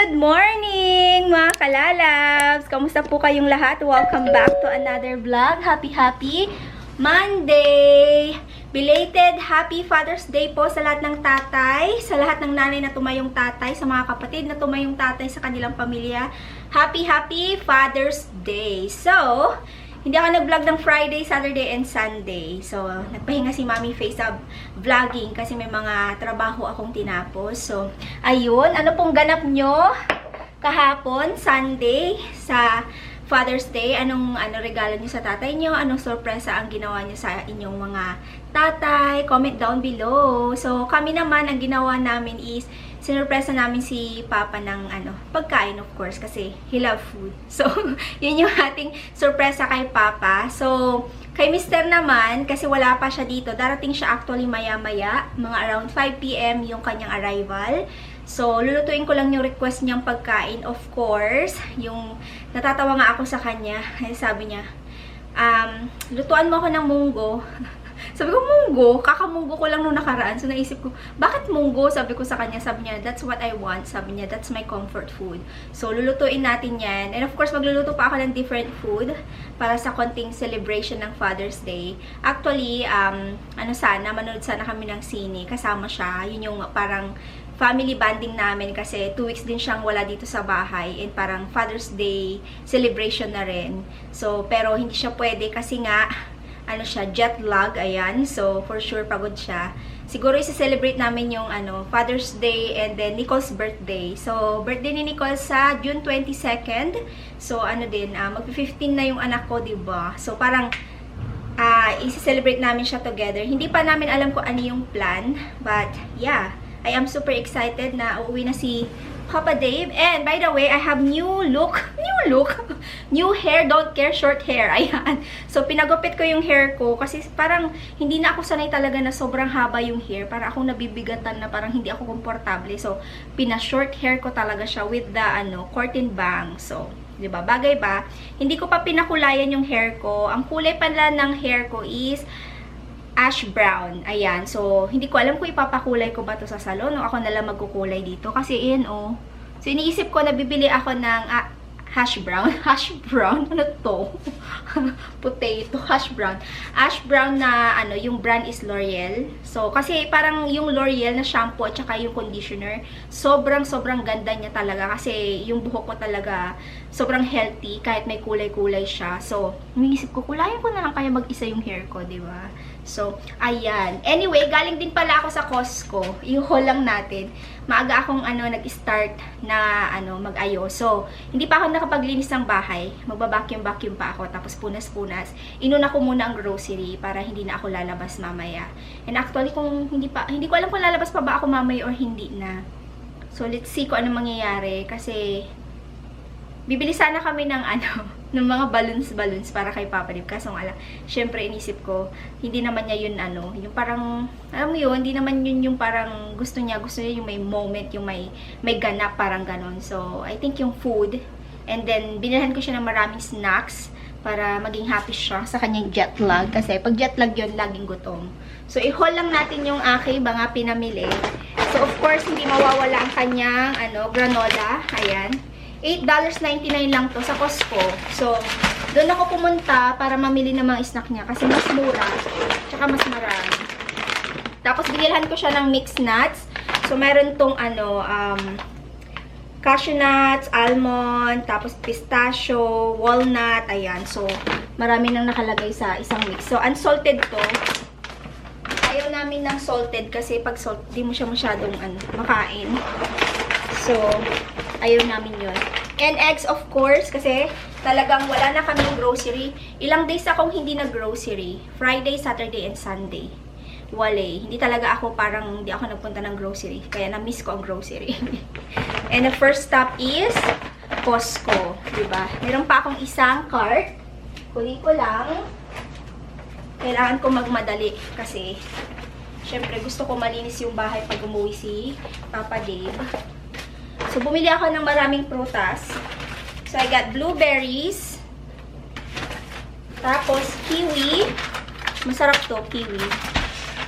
Good morning mga kalalabs! Kamusta po kayong lahat? Welcome back to another vlog. Happy Monday! Belated Happy Father's Day po sa lahat ng tatay, sa lahat ng nanay na tumayong tatay, sa mga kapatid na tumayong tatay sa kanilang pamilya. Happy Father's Day! So, hindi ako nag-vlog ng Friday, Saturday, and Sunday. So, nagpahinga si Mami Faye sa vlogging kasi may mga trabaho akong tinapos. So, ayun. Ano pong ganap nyo kahapon, Sunday, sa Father's Day? Anong regalo nyo sa tatay nyo? Anong sorpresa ang ginawa nyo sa inyong mga tatay? Comment down below. So, kami naman, ang ginawa namin is sinurpresa namin si Papa ng pagkain, of course, kasi he love food. So, yun yung ating sorpresa kay Papa. So, kay Mr. naman, kasi wala pa siya dito, darating siya actually maya-maya, mga around 5 PM yung kanyang arrival. So, lulutuin ko lang yung request niyang pagkain, of course. Yung natatawa nga ako sa kanya, sabi niya, lutuan mo ako ng munggo. Sabi ko, munggo? Kakamunggo ko lang nung nakaraan. So, naisip ko, bakit munggo? Sabi ko sa kanya, sabi niya, that's what I want. Sabi niya, that's my comfort food. So, lulutuin natin yan. And of course, magluluto pa ako ng different food para sa konting celebration ng Father's Day. Actually, manood sana kami ng sine. Kasama siya. Yun yung parang family bonding namin kasi 2 weeks din siyang wala dito sa bahay and parang Father's Day celebration na rin. So, pero hindi siya pwede kasi nga, jet lag, ayan. So, for sure, pagod siya. Siguro, isa-celebrate namin yung, Father's Day and then Nicole's birthday. So, birthday ni Nicole sa June 22nd. So, mag-15 na yung anak ko, diba? So, parang, isa-celebrate namin siya together. Hindi pa namin alam kung ano yung plan. But, yeah. I am super excited na uuwi na si Papa Dave. And, by the way, I have new look. New hair, don't care, short hair. Ayan. So, pinagupit ko yung hair ko kasi parang hindi na ako sanay talaga na sobrang haba yung hair. Para akong nabibigatan na parang hindi ako komportable. So, pina-short hair ko talaga siya with the, curtain bang. So, diba? Bagay ba? Hindi ko pa pinakulayan yung hair ko. Ang kulay pala ng hair ko is ash brown. Ayan. So, hindi ko alam kung ipapakulay ko ba to sa salon o ako na lang magkukulay dito. Kasi, So, iniisip ko na bibili ako ng hash brown. Hash brown? Ano to? Potato. Hash brown. Ash brown na, yung brand is L'Oreal. So, kasi parang yung L'Oreal na shampoo at saka yung conditioner, sobrang ganda niya talaga. Kasi yung buhok ko talaga sobrang healthy kahit may kulay-kulay siya. So, iniisip ko, kulayan ko na lang kaya mag-isa yung hair ko, diba? So, ayan. Anyway, galing din pala ako sa Costco. I-haul lang natin. Maaga akong nag-start na mag-ayos. So, hindi pa ako nakapaglinis ng bahay. Magba-vacuum pa ako. Tapos punas-punas. Inuna ko muna ang grocery para hindi na ako lalabas mamaya. And actually, hindi ko alam kung lalabas pa ba ako mamaya or hindi na. So, let's see kung ano mangyayari. Kasi, bibili sana kami ng ng mga balloons para kay Papa Dave. Kaso nga lang, syempre inisip ko, hindi naman niya yun yung parang, alam mo yun, hindi naman yun yung parang gusto niya yung may moment, yung may ganap, parang ganon. So, I think yung food, and then binilhan ko siya ng maraming snacks para maging happy siya sa kanyang jet lag. Kasi pag jet lag yun, laging gutom. So, i-haul lang natin yung aking mga pinamili. So, of course, hindi mawawala ang kanyang granola. Ayan. $8.99 lang to sa Costco. So, doon ako pumunta para mamili ng mga snack niya kasi mas mura, tsaka mas marami. Tapos, binilhan ko siya ng mixed nuts. So, meron tong cashew nuts, almond, tapos pistachio, walnut, ayan. So, marami nang nakalagay sa isang mix. So, unsalted to. Ayaw namin ng salted kasi pag salt, di mo siya masyadong makain. So, ayaw namin yun. And eggs, of course, kasi talagang wala na kaming grocery. Ilang days akong hindi nag-grocery. Friday, Saturday, and Sunday. Hindi talaga ako hindi ako nagpunta ng grocery. Kaya na-miss ko ang grocery. And the first stop is Costco. Diba? Meron pa akong isang cart. Kunin ko lang. Kailangan ko magmadali kasi syempre gusto ko malinis yung bahay pag umuwi si Papa Dave. So, bumili ako ng maraming prutas. So, I got blueberries. Tapos, kiwi. Masarap to, kiwi.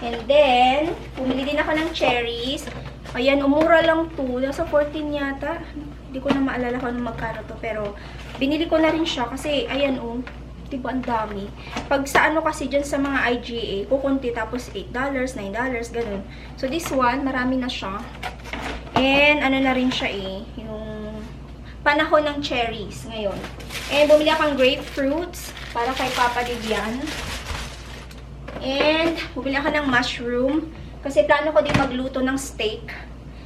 And then, bumili din ako ng cherries. Ayan, umura lang to. Nasa 14 yata. Hindi ko na maalala kung magkano to. Pero, binili ko na rin siya kasi, ayan oh. Diba, ang dami. Pag sa ano kasi dyan sa mga IGA, kukunti tapos $8, $9, ganun. So, this one, marami na siya. And, ano na rin siya eh, yung panahon ng cherries ngayon. And, bumili akong grapefruits para kay Papa Didian. And, bumili ako ng mushroom kasi plano ko din magluto ng steak.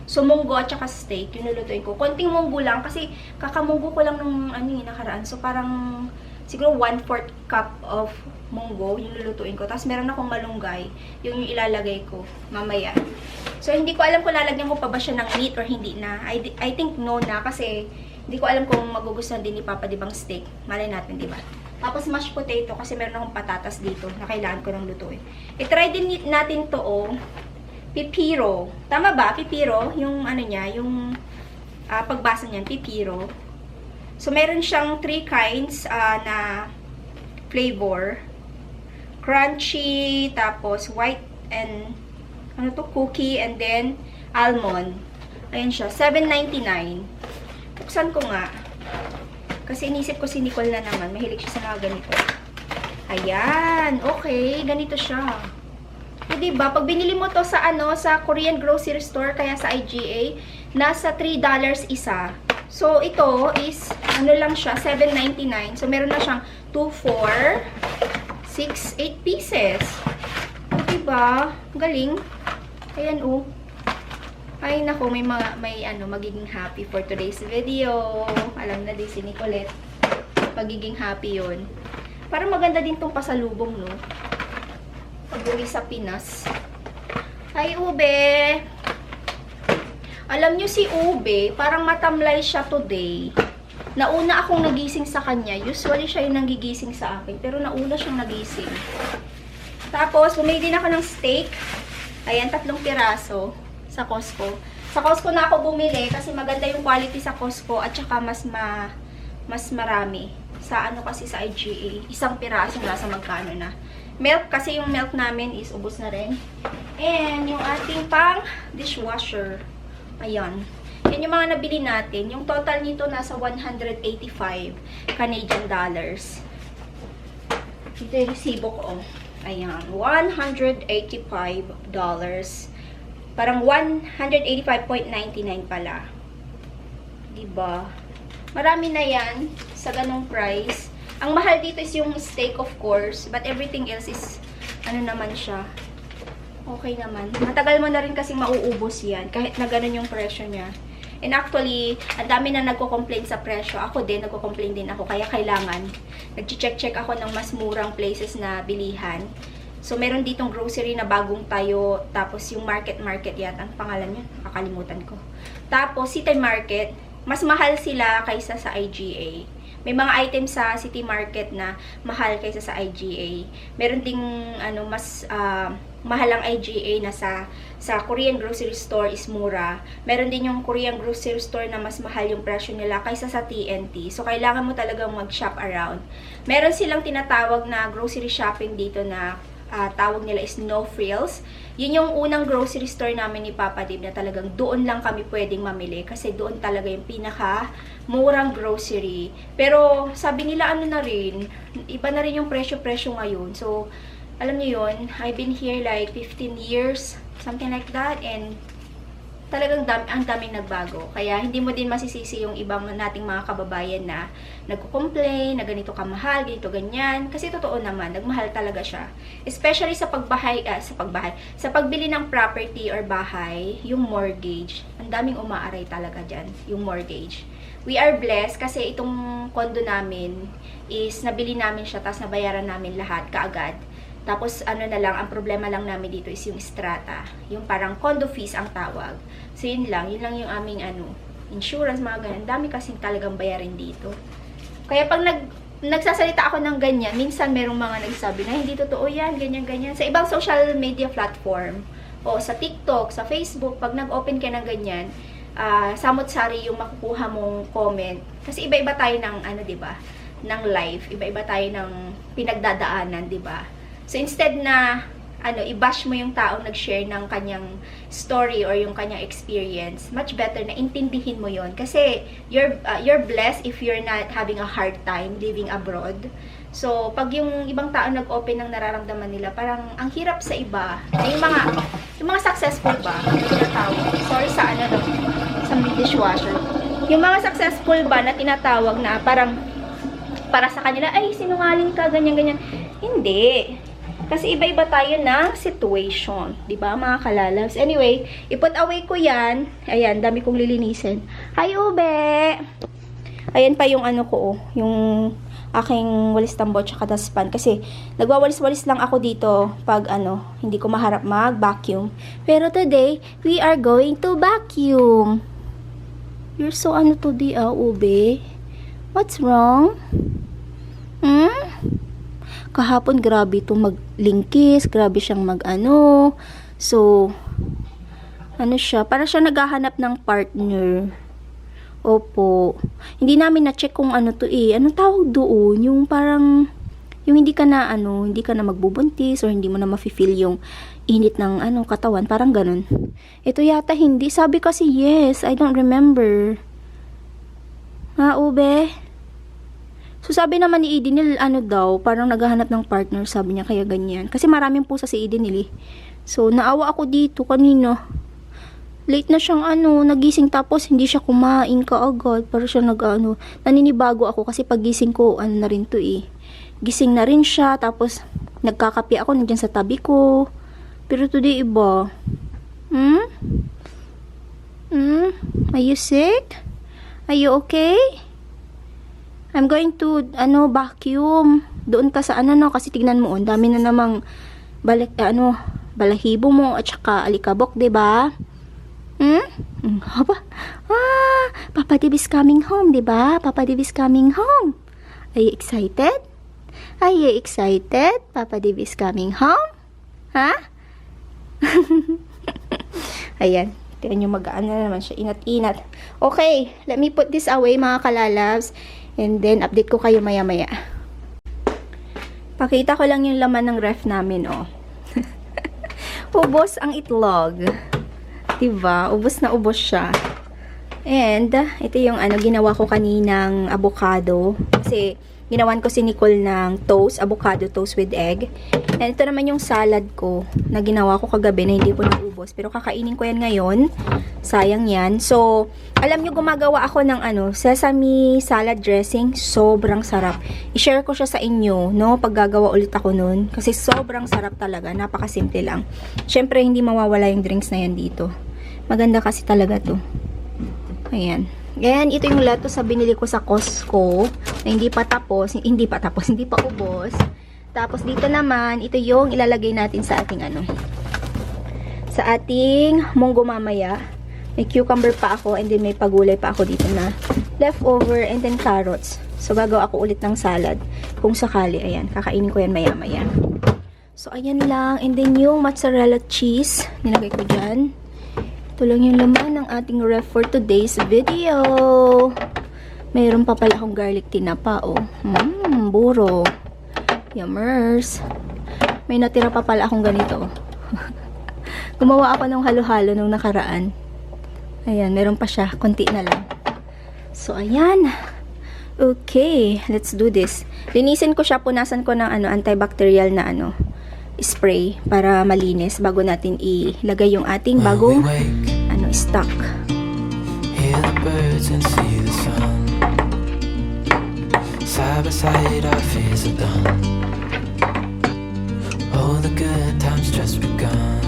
So, munggo at saka steak, yung lulutuin ko. Konting munggo lang kasi kakamunggo ko lang nung nakaraan. So, parang siguro 1/4 cup of munggo yung lulutuin ko. Tapos meron akong malunggay, yung ilalagay ko mamaya. So, hindi ko alam kung lalagyan ko pa ba siya ng meat or hindi na. I think no na kasi hindi ko alam kung magugustuhan din ni Papa Dibang steak. Malay natin, di ba? Tapos mashed potato kasi meron akong patatas dito na kailangan ko ng lutuin. I-try din natin to oh. Pipiro. Tama ba? Pipiro. Yung ano niya, yung pagbasa niyan, pipiro. So, meron siyang 3 kinds na flavor. Crunchy, tapos white and, ano to, cookie, and then almond. Ayan siya, $7.99. Buksan ko nga. Kasi inisip ko si Nicole na naman. Mahilig siya sa mga ganito. Ayan, okay, ganito siya. O, diba, pag binili mo to sa, sa Korean grocery store, kaya sa IGA, nasa $3 isa. So, ito is, ano lang siya, $7.99. So, meron na siyang 2, 4, 6, 8 pieces. O, diba? Galing. Ayan, oh. Ay, naku, may magiging happy for today's video. Alam na din si Nicolette. Magiging happy yun. Parang maganda din tong pasalubong, no? Pag-uwi sa Pinas. Hi, Ube! Alam nyo si Ube, parang matamlay siya today. Nauna akong nagising sa kanya. Usually siya yung nagigising sa akin. Pero nauna siyang nagising. Tapos, bumili din ako ng steak. Ayan, 3 piraso sa Costco. Sa Costco na ako bumili kasi maganda yung quality sa Costco at saka mas marami. Sa ano kasi sa IGA, 1 piraso nasa magkano na. Milk kasi yung milk namin is ubos na rin. And yung ating pang dishwasher. Ayan. Yan yung mga nabili natin. Yung total nito nasa 185 Canadian dollars. Ito yung resibo ko. Ayan. $185. Parang 185.99 pala. Diba? Marami na yan sa ganong price. Ang mahal dito is yung steak, of course. But everything else is, ano naman siya. Okay naman. Matagal mo na rin kasing mauubos yan. Kahit na ganun yung presyo niya. And actually, ang dami na nagko-complain sa presyo. Ako din, nagko-complain din ako. Kaya kailangan, nag-check ako ng mas murang places na bilihan. So, meron ditong grocery na bagong tayo. Tapos, yung market yata. Ang pangalan niya? Kakalimutan ko. Tapos, City Market. Mas mahal sila kaysa sa IGA. May mga items sa City Market na mahal kaysa sa IGA. Meron ding mas mahal ang IGA na sa Korean grocery store is mura. Meron din yung Korean grocery store na mas mahal yung presyo nila kaysa sa TNT. So, kailangan mo talagang mag-shop around. Meron silang tinatawag na grocery shopping dito na tawag nila is no frills. Yun yung unang grocery store namin ni Papa Dib na talagang doon lang kami pwedeng mamili kasi doon talaga yung pinaka murang grocery. Pero sabi nila na rin, iba na rin yung presyo-presyo ngayon. So, alam niyo yun, I've been here like 15 years, something like that, and talagang ang daming nagbago. Kaya hindi mo din masisisi yung ibang nating mga kababayan na nagko-complain, na ganito kamahal, ganito ganyan. Kasi totoo naman, nagmahal talaga siya. Especially sa sa pagbili ng property or bahay, yung mortgage. Ang daming umaaray talaga dyan, yung mortgage. We are blessed kasi itong condo namin is nabili namin siya, tapos nabayaran namin lahat kaagad. Tapos, ano na lang, ang problema lang namin dito is yung strata. Yung parang condo fees ang tawag. So, yun lang yung aming insurance, mga ganyan. Dami kasing talagang bayarin dito. Kaya pag nagsasalita ako ng ganyan, minsan merong mga nagsabi na hindi totoo yan, ganyan-ganyan. Sa ibang social media platform, o sa TikTok, sa Facebook, pag nag-open ka ng ganyan, samot-sari yung makukuha mong comment. Kasi iba-iba tayo ng, diba, ng life. Iba-iba tayo ng pinagdadaanan, diba? So, instead na i-bash mo yung taong nag-share ng kanyang story or yung kanyang experience. Much better na intindihin mo yon. Kasi you're blessed if you're not having a hard time living abroad. So, pag yung ibang tao nag-open ng nararamdaman nila, parang ang hirap sa iba. Yung mga successful ba, tinatawag. Sorry sa sa dishwasher. Yung mga successful ba na tinatawag na parang para sa kanila, ay, sinungaling ka, ganyan-ganyan. Hindi. Kasi iba-iba tayo ng situation. Diba, mga kalalabs? Anyway, i-put away ko yan. Ayan, dami kong lilinisin. Hi, Ube! Ayan pa yung ko, yung aking walis tambot tsaka dustpan. Kasi, nagwawalis-walis lang ako dito pag hindi ko maharap mag-vacuum. Pero today, we are going to vacuum. You're so today, Ube? What's wrong? Kahapon, grabe itong maglingkis. Grabe siyang So, siya? Para siya naghahanap ng partner. Opo. Hindi namin na-check kung to Anong tawag doon? Yung parang, yung hindi ka na magbubuntis or hindi mo na mafe-feel yung init ng katawan. Parang ganun. Ito yata hindi. Sabi kasi yes. I don't remember. Ha, Ube? So, sabi naman ni Idinil, daw, parang naghahanap ng partner, sabi niya, kaya ganyan. Kasi maraming pusa si Idinil, eh. So, naawa ako dito kanina. Late na siyang, nagising tapos hindi siya kumain kaagad. Para siya naninibago ako kasi pagising ko, na rin to, eh. Gising na rin siya, tapos, nagkakape ako, nandiyan sa tabi ko. Pero today, iba. Are you sick? Are you okay? I'm going to, vacuum. Doon ka sa, kasi tignan mo, ang dami na namang, balahibo mo, at saka alikabok, diba? Haba? Papa Div is coming home, diba? Papa Div is coming home. Are you excited? Are you excited? Papa Div is coming home? Ha? Ayan. Tignan nyo na naman siya. Inat-inat. Okay, let me put this away, mga kalalabs. And then, update ko kayo maya-maya. Pakita ko lang yung laman ng ref namin, oh. Ubos ang itlog. Diba? Ubos na ubos siya. And, ito yung ginawa ko kaninang avocado. Kasi, ginawan ko si Nicole ng toast, avocado toast with egg. And ito naman yung salad ko na ginawa ko kagabi na hindi ko naubos. Pero kakainin ko yan ngayon. Sayang yan. So, alam nyo, gumagawa ako ng sesame salad dressing. Sobrang sarap. I-share ko siya sa inyo, no? Pag gagawa ulit ako nun. Kasi sobrang sarap talaga. Napakasimple lang. Syempre, hindi mawawala yung drinks na yan dito. Maganda kasi talaga to. Ayan. Ayan, ito yung lettuce sa binili ko sa Costco na hindi pa ubos. Tapos dito naman, ito yung ilalagay natin sa ating sa ating munggo mamaya. May cucumber pa ako and then may pagulay pa ako dito na leftover and then carrots. So gagawa ako ulit ng salad kung sakali. Ayan, kakainin ko yan maya-maya. So ayan lang, and then yung mozzarella cheese, nilagay ko dyan. Ito lang yung laman ng ating ref for today's video. Mayroon pa pala akong garlic tinapa, oh. Buro. Yummers. May natira pa pala akong ganito. Gumawa ako ng halo-halo nung nakaraan. Ayan, meron pa siya. Konti na lang. So, ayan. Okay, let's do this. Linisin ko siya. Punasan ko ng antibacterial na spray para malinis bago natin ilagay yung ating bagong stock. Hear the birds and see the sun. Side by side our fears are done. Oh, the good times just begun.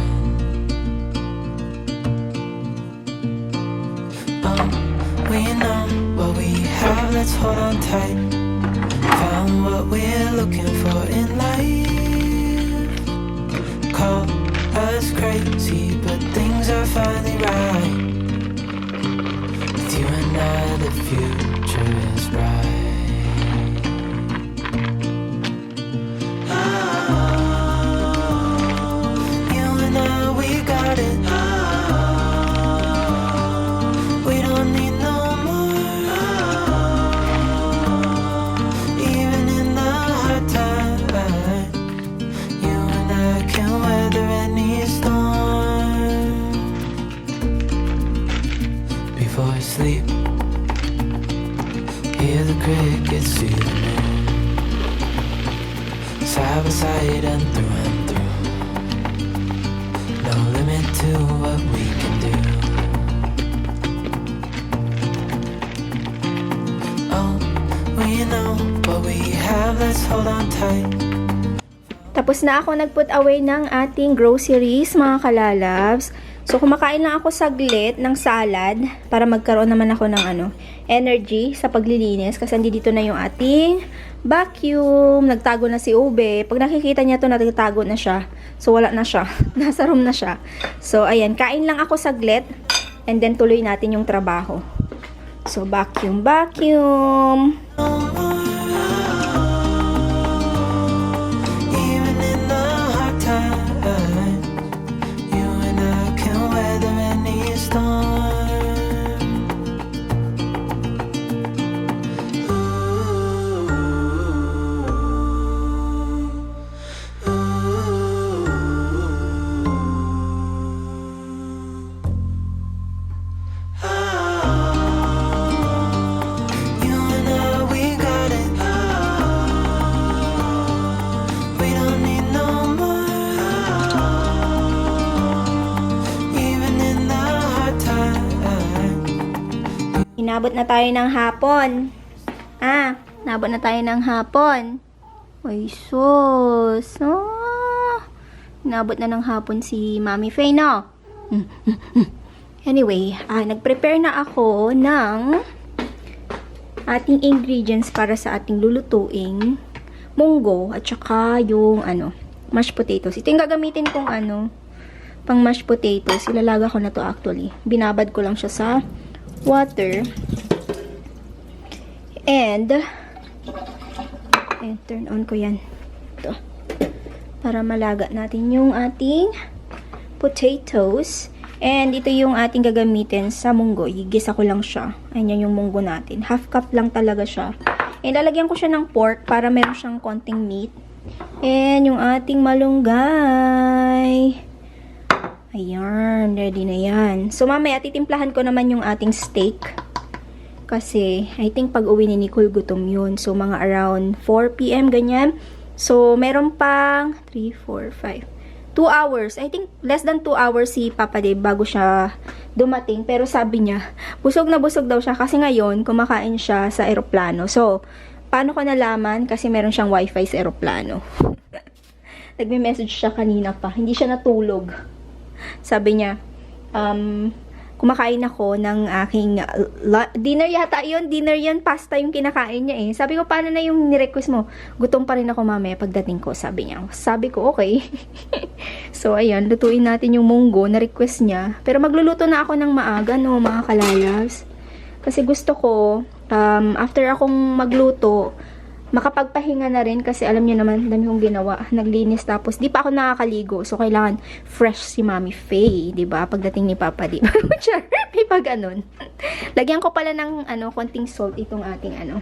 We know what we have, let's hold on tight. Found what we're looking for in life. Call us crazy, but things are finally right. With you and I, the future is bright. Oh, you and I, we got it. We don't need no more. Even in the hard time, you and I can weather crickets see the moon. Side by side and through. No limit to what we can do. Oh, we know what we have, let's hold on tight. Tapos na ako nag-put away ng ating groceries, mga kalalabs. So, kumakain lang ako saglit ng salad para magkaroon naman ako ng energy sa paglilinis. Kasi dito na yung ating vacuum. Nagtago na si Ube. Pag nakikita niya to, nagtago na siya. So, wala na siya. Nasa room na siya. So, ayan. Kain lang ako saglit. And then, tuloy natin yung trabaho. So, vacuum. Even in the hard times, you and I can weather any storm. You and I, we got it. We don't need no more. Even in the hard times. Inabot na tayo ng hapon. Nabot na tayo ng hapon. Ay, sus. Inabot na ng hapon si Mami Faye, no? Anyway, nag-prepare na ako ng ating ingredients para sa ating lulutuing munggo at saka yung mashed potatoes. Ito yung gagamitin kong pang mashed potatoes. Ilalaga ko na to actually. Binabad ko lang siya sa water. And turn on ko yan. Ito. Para malaga natin yung ating potatoes. And ito yung ating gagamitin sa munggo. Igisa ko lang siya. Ayan yung munggo natin. Half cup lang talaga siya. And lalagyan ko siya ng pork para meron siyang konting meat. And yung ating malunggay. Ayan. Ready na yan. So mamaya titimplahan ko naman yung ating steak. Kasi I think pag uwi ni Nicole gutom yun. So mga around 4 PM ganyan. So meron pang 3, 4, 5. 2 hours. I think less than 2 hours si Papa Dave bago siya dumating. Pero sabi niya, busog na busog daw siya kasi ngayon kumakain siya sa eroplano. So, paano ko nalaman? Kasi meron siyang wifi sa eroplano. Nagme-message siya kanina pa. Hindi siya natulog. Sabi niya, kumakain ako ng aking dinner yata yun. Dinner yun. Pasta yung kinakain niya eh. Sabi ko, paano na yung nirequest mo? Gutom pa rin ako mamaya pagdating ko, sabi niya. Sabi ko, okay. So, ayan. Lutuin natin yung munggo na request niya. Pero magluluto na ako ng maaga, no, mga kalayas. Kasi gusto ko, after akong magluto, makapagpahinga na rin kasi alam niyo naman, dami kong ginawa. Naglinis tapos, di pa ako nakakaligo. So, kailangan fresh si Mami Faye, di ba? Pagdating ni Papa, di ba? May pag ganun. Lagyan ko pala ng, konting salt itong ating,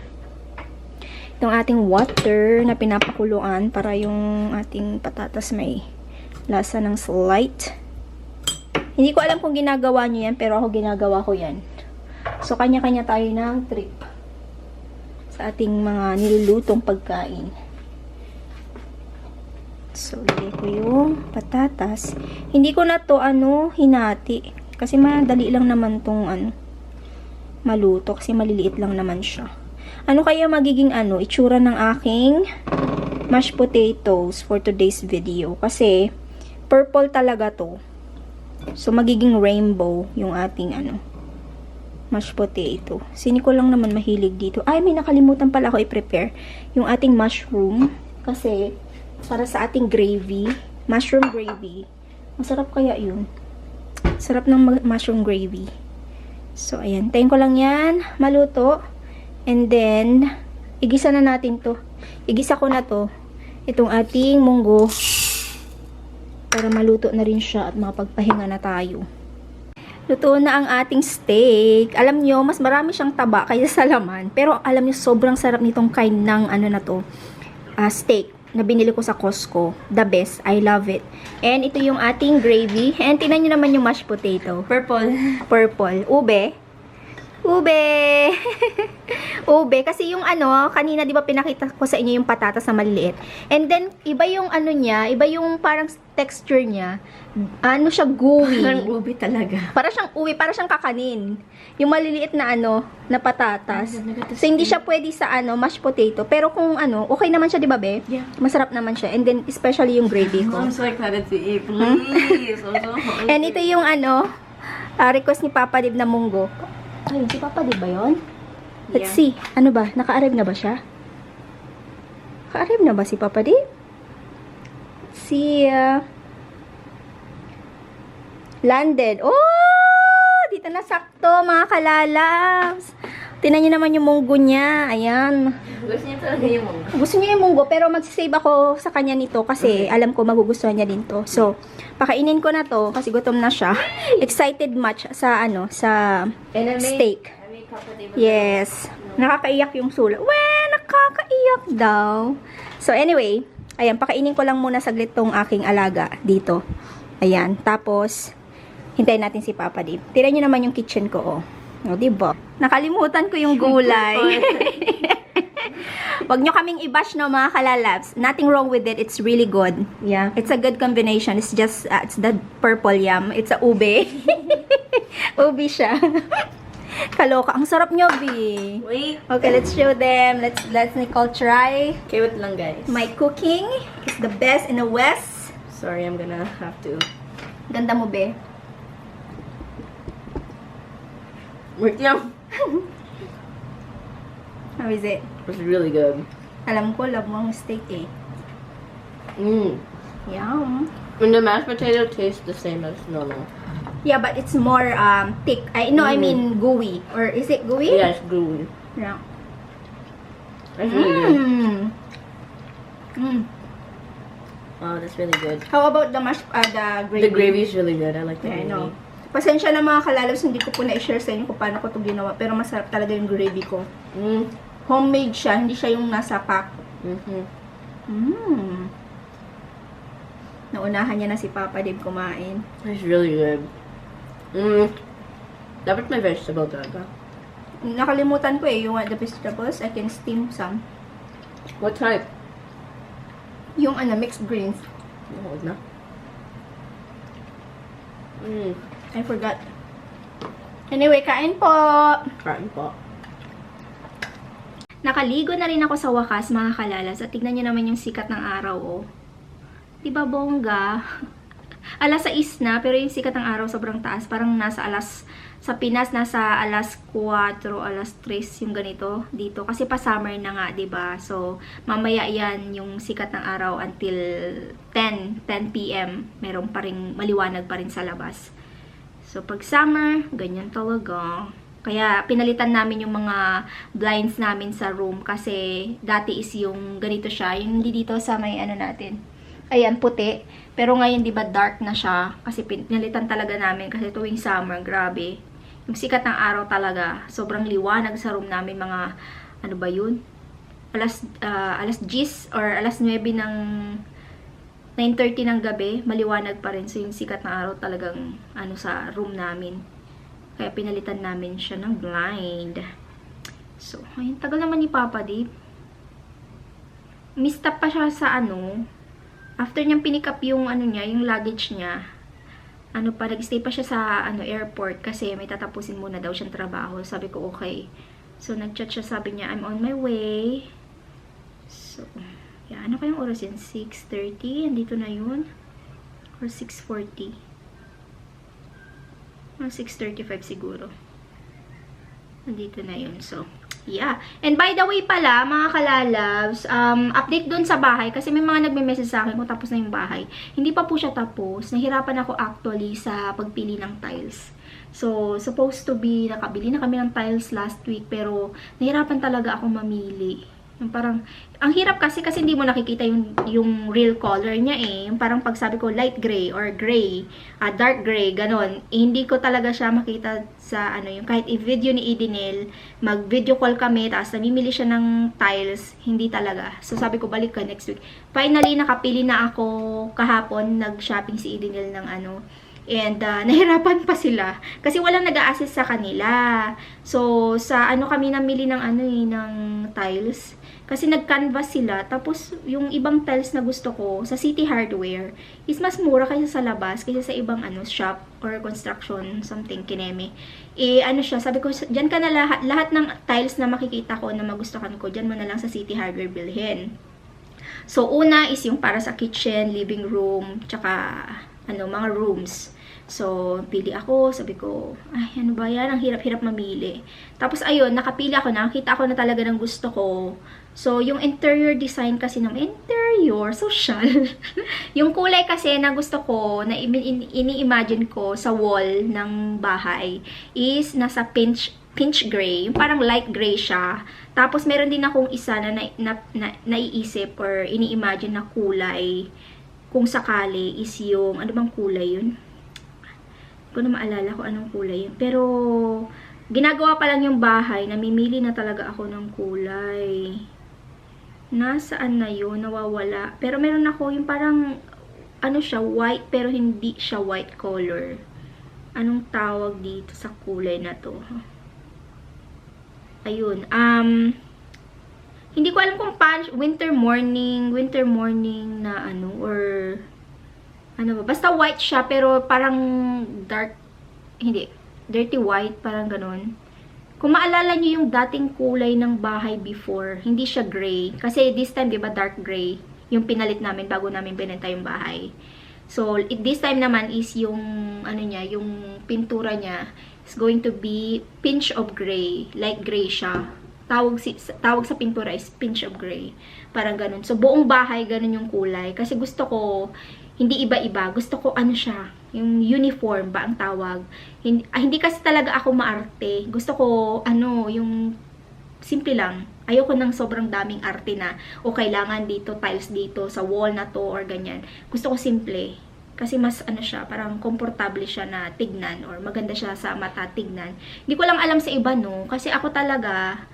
itong ating water na pinapakuluan para yung ating patatas may lasa ng slight. Hindi ko alam kung ginagawa niyo yan, pero ako ginagawa ko yan. So, kanya-kanya tayo ng trip sa ating mga nilulutong pagkain. So, lagay ko yung patatas. Hindi ko na to, hinati. Kasi madali lang naman tong, maluto. Kasi maliliit lang naman siya. Ano kaya magiging, itsura ng aking mashed potatoes for today's video? Kasi, purple talaga to. So, magiging rainbow yung ating, mashed potato. Sini ko lang naman mahilig dito. Ay, may nakalimutan pala ako i-prepare. Yung ating mushroom. Kasi, para sa ating gravy. Mushroom gravy. Masarap kaya yun. Sarap ng mushroom gravy. So, ayan. Tayin ko lang yan. Maluto. And then, igisa na natin to. Igisa ko na to. Itong ating munggo. Para maluto na rin siya at makapagpahinga na tayo. Luto na ang ating steak. Alam nyo, mas marami siyang taba kaysa sa laman. Pero alam nyo, sobrang sarap nitong kind ng steak na binili ko sa Costco. The best. I love it. And ito yung ating gravy. And tinan nyo naman yung mashed potato. Purple. Purple. Ube. Ube! Ube. Kasi yung ano, kanina di ba pinakita ko sa inyo yung patatas na maliliit. And then, iba yung ano niya, iba yung parang texture niya. Ano siya, gooey. Parang ube talaga. Para siyang uwi, para siyang kakanin. Yung maliliit na ano, na patatas. So, hindi siya pwede sa ano, mashed potato. Pero kung ano, okay naman siya, di ba, be? Yeah. Masarap naman siya. And then, especially yung gravy ko. I'm so excited to eat. Please. I'm so hungry. And ito yung ano, request ni Papa Dib na munggo. Ayun, si Papa Dib ba yun? Let's see. Ano ba? Naka-arrive na ba siya? Naka-arrive na ba si Papa Dib? Let's see. Landed. Oh! Dito na sakto, mga kalalabs. Tinan niyo naman yung munggo niya. Ayan. Gusto niya talaga yung munggo. Gusto niya yung munggo, pero magsisave ako sa kanya nito kasi alam ko magugustuhan niya din to. So, pakainin ko na to kasi gutom na siya. Excited much sa ano, sa steak. I made Papa Dave. Yes. Nakakaiyak yung sula. Weh, nakakaiyak daw. So, anyway, ayan, pakainin ko lang muna saglit tong aking alaga dito. Ayan, tapos, hintayin natin si Papa Dave. Tira niyo naman yung kitchen ko, oh. O, diba? Nakalimutan ko yung gulay. Wag nyo kaming i-bash, no, mga kalalabs. Nothing wrong with it. It's really good. Yeah. It's a good combination. It's just, it's the purple yam. It's a ube. Ube siya. Kaloka. Ang sarap nyo, B. Wait. Okay, let's show them. Let's Nicole try. Okay, wait lang, guys. My cooking is the best in the West. Sorry, I'm gonna have to. Ganda mo, be. Wait lang. How is it? It's really good. Alam ko, love mo ang steak, eh. Yum. And the mashed potato tastes the same as normal. Yeah, but it's more thick. I mean gooey. Or is it gooey? Yeah, it's gooey. Yeah. That's really good. Wow, that's really good. How about the the gravy? The gravy is really good. I like the Yeah, I gravy. know. Pasensya na mga kalalabs, hindi ko po na-share sa inyo kung paano ko ito ginawa. Pero masarap talaga yung gravy ko. Homemade siya, hindi siya yung nasa pack. Naunahan niya na si Papa Dave kumain. It's really good. Dapat may vegetable talaga. Nakalimutan ko eh, yung the vegetables, I can steam some. What type? Yung mixed greens. Oh, na. I forgot. Anyway, kain po! Kain po. Nakaligo na rin ako sa wakas, mga kalalas. At tignan nyo naman yung sikat ng araw, oh. Diba, bongga? Alas 6 na, pero yung sikat ng araw sobrang taas. Parang nasa sa Pinas, nasa alas 4, alas 3 yung ganito dito. Kasi pa summer na nga, diba? So, mamaya yan yung sikat ng araw until 10 p.m. Meron pa rin, maliwanag pa rin sa labas. So, pag summer, ganyan talaga. Kaya, pinalitan namin yung mga blinds namin sa room. Kasi, dati is yung ganito siya. Yung hindi dito sa may natin. Ayan, puti. Pero ngayon, di ba, dark na siya. Kasi pinalitan talaga namin. Kasi tuwing summer, grabe. Yung sikat ng araw talaga. Sobrang liwanag sa room namin. Mga, ano ba yun? Alas 10 or alas 9 ng 9:30 ng gabi, maliwanag pa rin. So, yung sikat ng araw talagang sa room namin. Kaya pinalitan namin siya ng blind. So, ayun, tagal naman ni Papa Dave. Mistap pa siya sa after niyang pinick up yung niya, yung luggage niya. Nag-stay pa siya sa airport kasi may tatapusin muna daw siyang trabaho. Sabi ko, okay. So, nag-chat siya, sabi niya, I'm on my way. So, yeah, ano kayong oras yan? 6:30? Andito na yun? Or 6:40? 6:35 siguro. Andito na yun. So, yeah. And by the way pala, mga kalalabs, update dun sa bahay. Kasi may mga nagme-message sa akin kung tapos na yung bahay. Hindi pa po siya tapos. Nahirapan ako actually sa pagpili ng tiles. So, supposed to be, nakabili na kami ng tiles last week. Pero, nahirapan talaga ako mamili. Yung parang, ang hirap kasi hindi mo nakikita yung real color niya eh. Yung parang pagsabi ko light gray or gray, dark gray, ganon. Hindi ko talaga siya makita sa yung kahit i-video ni Idinel, mag-video call kami, tapos namimili siya ng tiles, hindi talaga. So sabi ko balik ka next week. Finally, nakapili na ako kahapon, nag-shopping si Idinel ng And nahirapan pa sila kasi walang nag-a-assist sa kanila. So sa ano kami namili ng ng tiles kasi nag-canvas sila. Tapos yung ibang tiles na gusto ko sa City Hardware is mas mura kaysa sa labas kaysa sa ibang shop or construction something kineme. Siya, sabi ko diyan ka na lahat ng tiles na makikita ko na magustuhan ko, diyan mo na lang sa City Hardware bilhin. So una is yung para sa kitchen, living room, tsaka mga rooms. So, pili ako. Sabi ko, ay, ano ba yan? Ang hirap-hirap mamili. Tapos, ayun, nakapili ako. Nakakita ako na talaga ng gusto ko. So, yung interior design kasi ng interior, social. Yung kulay kasi na gusto ko, na ini-imagine ko sa wall ng bahay, is nasa pinch gray. Yung parang light gray siya. Tapos, meron din akong isa na naiisip or ini-imagine na kulay. Kung sakali, is yung, ano bang kulay yun? Hindi ko na maalala kung anong kulay yun. Pero, ginagawa pa lang yung bahay. Namimili na talaga ako ng kulay. Nasaan na yun? Nawawala. Pero meron ako yung parang, siya, white, pero hindi siya white color. Anong tawag dito sa kulay na to? Ayun. Hindi ko alam kung paano, winter morning na or basta white siya, pero parang dark, dirty white, parang ganun. Kung maalala nyo yung dating kulay ng bahay before, hindi siya gray. Kasi this time, di ba, dark gray, yung pinalit namin bago namin binenta yung bahay. So, this time naman is yung, yung pintura niya is going to be pinch of gray, light gray siya. Tawag sa pintura is pinch of gray. Parang ganun. So, buong bahay, ganun yung kulay. Kasi gusto ko, hindi iba-iba. Gusto ko siya, yung uniform ba ang tawag. Hindi kasi talaga ako maarte. Gusto ko, yung simple lang. Ayoko ng sobrang daming arte na, o kailangan dito, tiles dito, sa wall na to, or ganyan. Gusto ko simple. Kasi mas, siya, parang komportable siya na tignan, or maganda siya sa mata tignan. Hindi ko lang alam sa iba, no? Kasi ako talaga,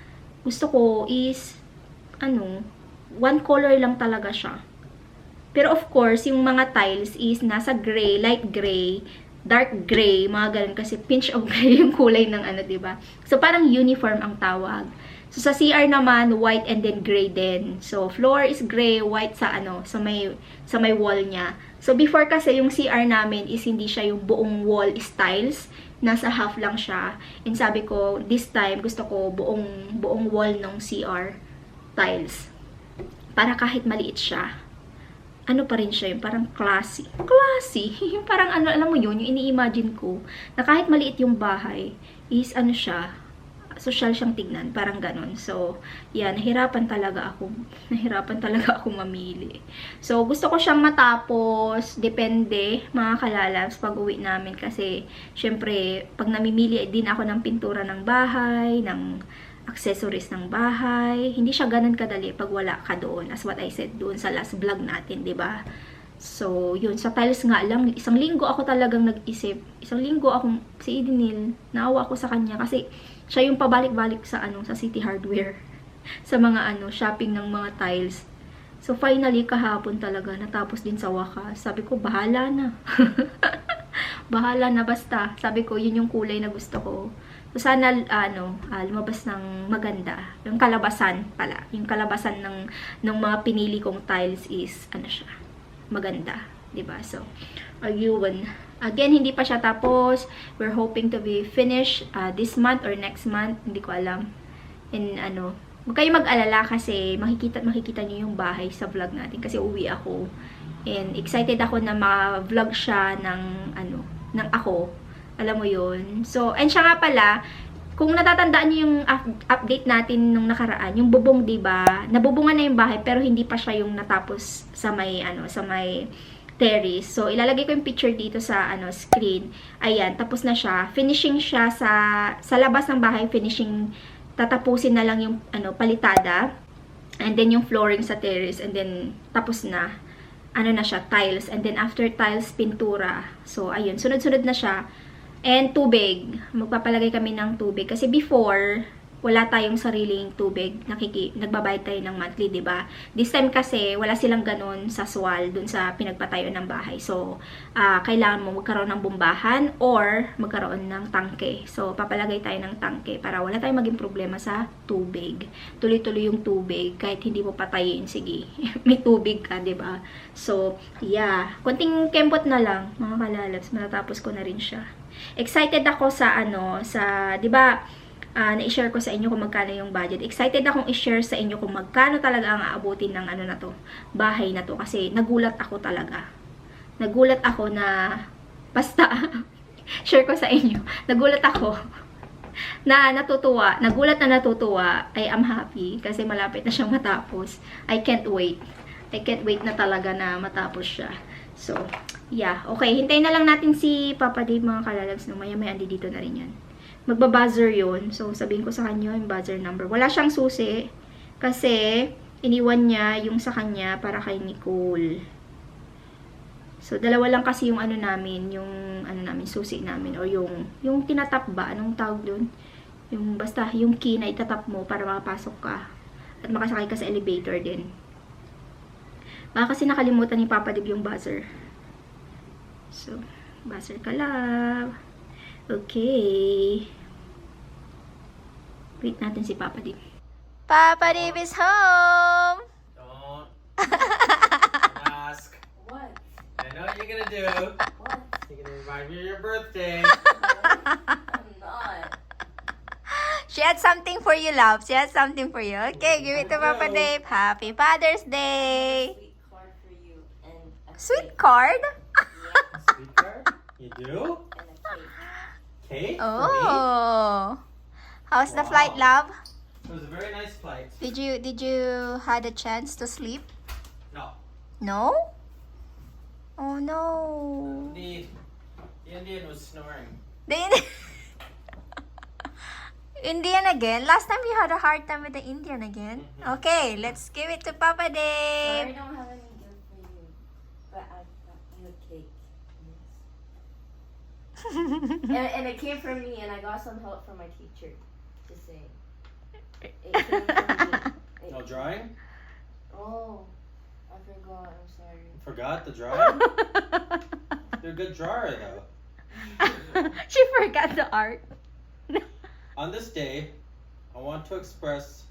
gusto ko is, one color lang talaga siya. Pero of course, yung mga tiles is nasa gray, light gray, dark gray, mga ganun. Kasi pinch of gray yung kulay ng diba? So, parang uniform ang tawag. So, sa CR naman, white and then gray din. So, floor is gray, white sa sa may wall niya. So, before kasi, yung CR namin is hindi siya yung buong wall is tiles. Nasa half lang siya. And sabi ko, this time, gusto ko buong wall ng CR tiles. Para kahit maliit siya, pa rin siya, yung parang classy. Classy! Yung parang alam mo yun, yung ini-imagine ko, na kahit maliit yung bahay, is siya, social siyang tignan, parang ganon. So, yan, nahirapan talaga ako mamili. So, gusto ko siyang matapos, depende, mga kalalabs, pag uwi namin, kasi, syempre, pag namimili din ako ng pintura ng bahay, ng accessories ng bahay, hindi siya ganun kadali pag wala ka doon, as what I said doon sa last vlog natin, 'di ba? So, yun, sa tiles nga lang, isang linggo ako talagang nag-isip. Isang linggo akong, si Edenil, naawa ako sa kanya kasi siya yung pabalik-balik sa sa City Hardware, sa mga shopping ng mga tiles. So, finally, kahapon talaga, natapos din sa wakas. Sabi ko, bahala na. Bahala na basta. Sabi ko, yun yung kulay na gusto ko. So, sana, lumabas ng maganda. Yung kalabasan pala. Yung kalabasan ng mga pinili kong tiles is, siya, maganda. Diba? So, ayun. Again, hindi pa siya tapos. We're hoping to be finished this month or next month. Hindi ko alam. And, huwag kayo mag-alala kasi makikita nyo yung bahay sa vlog natin. Kasi uwi ako. And, excited ako na ma-vlog siya ng ako. Alam mo yun. So, and siya nga pala, kung natatandaan niyo yung update natin nung nakaraan, yung bubong, diba? Nabubungan na yung bahay, pero hindi pa siya yung natapos sa may, sa may terrace. So, ilalagay ko yung picture dito sa, screen. Ayan, tapos na siya. Finishing siya sa labas ng bahay, finishing, tatapusin na lang yung, palitada. And then, yung flooring sa terrace. And then, tapos na. Na siya, tiles. And then, after tiles, pintura. So, ayun, sunod-sunod na siya. And tubig. Magpapalagay kami ng tubig. Kasi before, wala tayong sariling tubig, nagbabayad tayo ng monthly, 'di ba? This time kasi wala silang ganon sa SWAL dun sa pinagpatayo ng bahay. So, kailangan mo magkaroon ng bombahan or magkaroon ng tangke. So, papalagay tayo ng tangke para wala tayong maging problema sa tubig. Tuloy-tuloy yung tubig kahit hindi mo patayin, sige. May tubig ka, 'di ba? So, yeah, konting kembot na lang, mga kalalabs, matatapos ko na rin siya. Excited ako sa 'di ba? Na-share ko sa inyo kung magkano yung budget. Excited akong i-share sa inyo kung magkano talaga ang aabutin ng na to, bahay na to. Kasi nagulat ako talaga. Nagulat ako na, basta, share ko sa inyo. Nagulat ako na natutuwa. Nagulat na natutuwa. I am happy kasi malapit na siyang matapos. I can't wait. I can't wait na talaga na matapos siya. So, yeah. Okay, hintayin na lang natin si Papa Dave, mga kalalabs. No? Maya-maya andi dito na rin yan. Magbabuzzer yun. So, sabihin ko sa kanya yung buzzer number. Wala siyang susi. Kasi, iniwan niya yung sa kanya para kay Nicole. So, dalawa lang kasi yung namin, susi namin. O yung tinatap ba? Anong tawag dun? Yung, basta, yung key na itatap mo para makapasok ka. At makasakay ka sa elevator din. Baka kasi nakalimutan ni Papa Dib yung buzzer. So, buzzer ka lang. Okay. Wait natin si Papa Dib. Papa Dib is home! Don't ask. What? I know what you're gonna do. What? You're gonna remind me of your birthday. I'm not. She had something for you, love. She had something for you. Okay, give it to Papa Dib. Happy Father's Day! Sweet card for you and a Sweet cake. card? Sweet card? You do? And a cake. Cake? For me? Oh. How's the Wow. flight, love? It was a very nice flight. Did you had a chance to sleep? No. No? Oh no. The Indian was snoring. The Indian again? Last time we had a hard time with the Indian again. Okay, let's give it to Papa Sorry, Dave. I don't have any gift for you, but I got you a cake. and it came from me, and I got some help from my teacher to say. It came from me. No drawing? Oh, I forgot. I'm sorry. Forgot the drawing? You're a good drawer though. She forgot the art. On this day, I want to express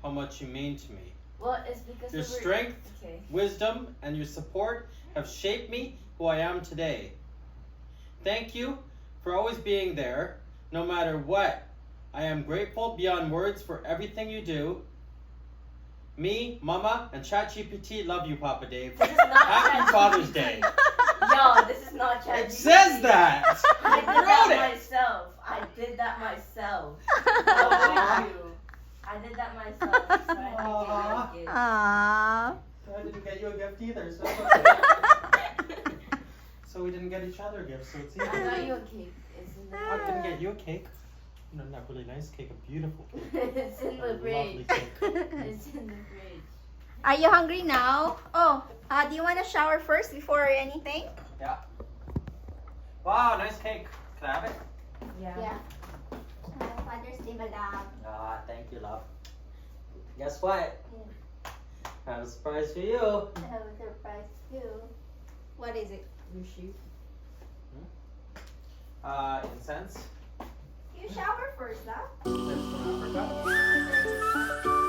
how much you mean to me. Well, it's because Your of strength, Okay. wisdom, and your support have shaped me who I am today. Thank you for always being there, no matter what. I am grateful beyond words for everything you do. Me, Mama, and ChatGPT love you, Papa Dave. This is not Happy ChatGPT. Father's Day. Yo, this is not ChatGPT. It says that. I You did wrote that it. myself. I did that myself. How would you? I did that myself. So I Aw. didn't get you a gift. Aww. I didn't get you a gift either, so it's okay. So we didn't get each other gifts, so it's I got easy. you a cake. It's in the I didn't get you a cake. No, not really nice cake, a beautiful cake. It's in A the lovely fridge. cake. It's in the fridge. Are you hungry now? Oh, do you want to shower first before anything? Yeah. Wow, nice cake. Can I have it? Yeah. Father's Day, madam. Ah, thank you, love. Guess what? I have a surprise for you. I have a surprise too. What is it? Your shoe. Incense. You shower first, love. That's what I forgot.